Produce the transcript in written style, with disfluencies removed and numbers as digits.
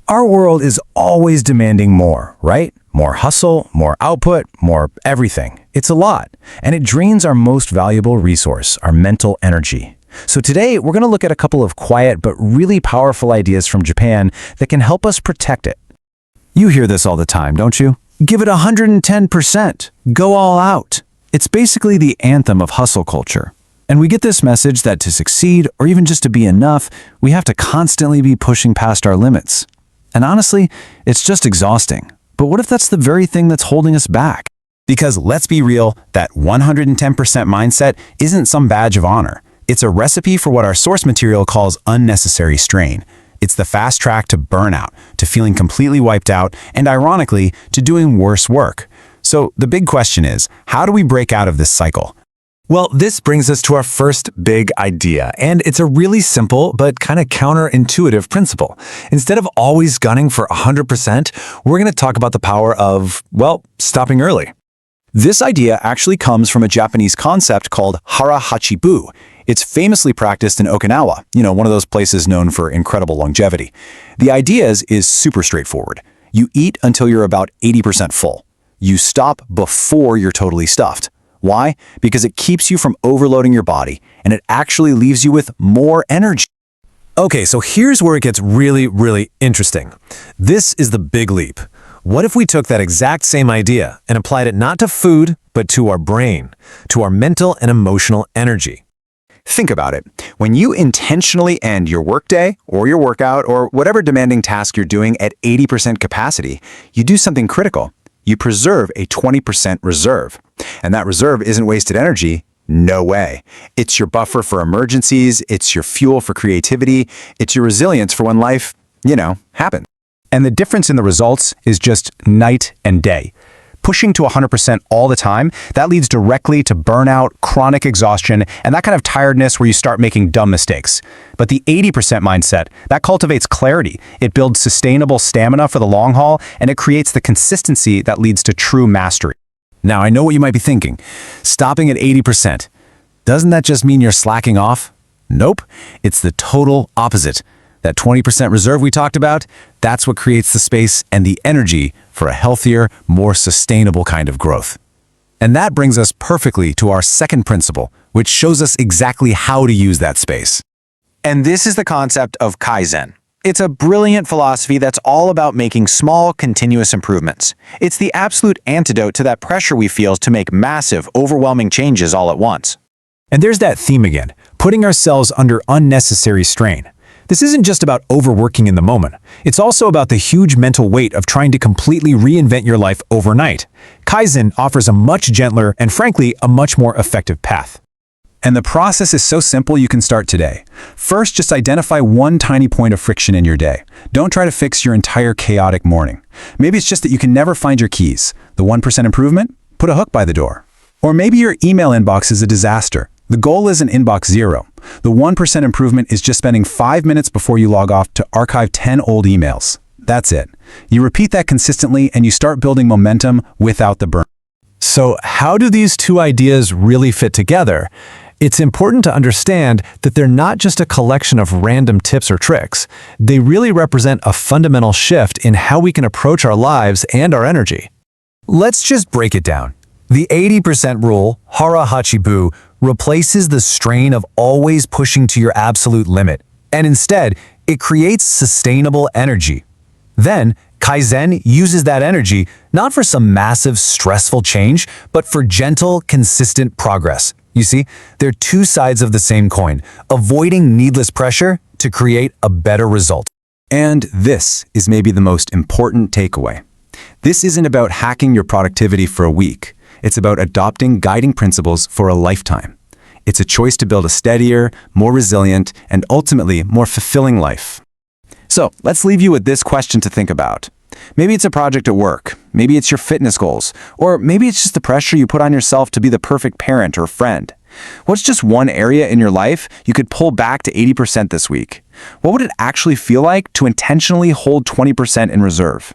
Our world is always demanding more, right? More hustle, more output, more everything. It's a lot, and it drains our most valuable resource, our mental energy. So today, we're going to look at a couple of quiet but really powerful ideas from Japan that can help us protect it. You hear this all the time, don't you? Give it 110%. Go all out. It's basically the anthem of hustle culture. And we get this message that to succeed, or even just to be enough, we have to constantly be pushing past our limits. And honestly, it's just exhausting. But what if that's the very thing that's holding us back? Because let's be real, that 110% mindset isn't some badge of honor. It's a recipe for what our source material calls unnecessary strain. It's the fast track to burnout, to feeling completely wiped out, and ironically, to doing worse work. So the big question is, how do we break out of this cycle? Well, this brings us to our first big idea, and it's a really simple but kind of counterintuitive principle. Instead of always gunning for 100%, we're going to talk about the power of, well, stopping early. This idea actually comes from a Japanese concept called hara hachibu. It's famously practiced in Okinawa, one of those places known for incredible longevity. The idea is super straightforward. You eat until you're about 80% full. You stop before you're totally stuffed. Why? Because it keeps you from overloading your body, and it actually leaves you with more energy. Okay, so here's where it gets really, really interesting. This is the big leap. What if we took that exact same idea and applied it not to food, but to our brain, to our mental and emotional energy? Think about it. When you intentionally end your workday or your workout or whatever demanding task you're doing at 80% capacity, you do something critical. You preserve a 20% reserve. And that reserve isn't wasted energy. No way. It's your buffer for emergencies. It's your fuel for creativity. It's your resilience for when life, happens. And the difference in the results is just night and day. Pushing to 100% all the time, that leads directly to burnout, chronic exhaustion, and that kind of tiredness where you start making dumb mistakes. But the 80% mindset, that cultivates clarity. It builds sustainable stamina for the long haul, and it creates the consistency that leads to true mastery. Now, I know what you might be thinking. Stopping at 80%. Doesn't that just mean you're slacking off? Nope. It's the total opposite. That 20% reserve we talked about, that's what creates the space and the energy for a healthier, more sustainable kind of growth. And that brings us perfectly to our second principle, which shows us exactly how to use that space. And this is the concept of Kaizen. It's a brilliant philosophy that's all about making small, continuous improvements. It's the absolute antidote to that pressure we feel to make massive, overwhelming changes all at once. And there's that theme again, putting ourselves under unnecessary strain. This isn't just about overworking in the moment. It's also about the huge mental weight of trying to completely reinvent your life overnight. Kaizen offers a much gentler and, frankly, a much more effective path. And the process is so simple you can start today. First, just identify one tiny point of friction in your day. Don't try to fix your entire chaotic morning. Maybe it's just that you can never find your keys. The 1% improvement? Put a hook by the door. Or maybe your email inbox is a disaster. The goal isn't inbox zero. The 1% improvement is just spending 5 minutes before you log off to archive 10 old emails. That's it. You repeat that consistently and you start building momentum without the burn. So how do these two ideas really fit together? It's important to understand that they're not just a collection of random tips or tricks. They really represent a fundamental shift in how we can approach our lives and our energy. Let's just break it down. The 80% rule, hara hachibu, replaces the strain of always pushing to your absolute limit, and instead, it creates sustainable energy. Then, Kaizen uses that energy not for some massive, stressful change, but for gentle, consistent progress. You see, they're two sides of the same coin, avoiding needless pressure to create a better result. And this is maybe the most important takeaway. This isn't about hacking your productivity for a week. It's about adopting guiding principles for a lifetime. It's a choice to build a steadier, more resilient, and ultimately more fulfilling life. So let's leave you with this question to think about. Maybe it's a project at work, maybe it's your fitness goals, or maybe it's just the pressure you put on yourself to be the perfect parent or friend. What's just one area in your life you could pull back to 80% this week? What would it actually feel like to intentionally hold 20% in reserve?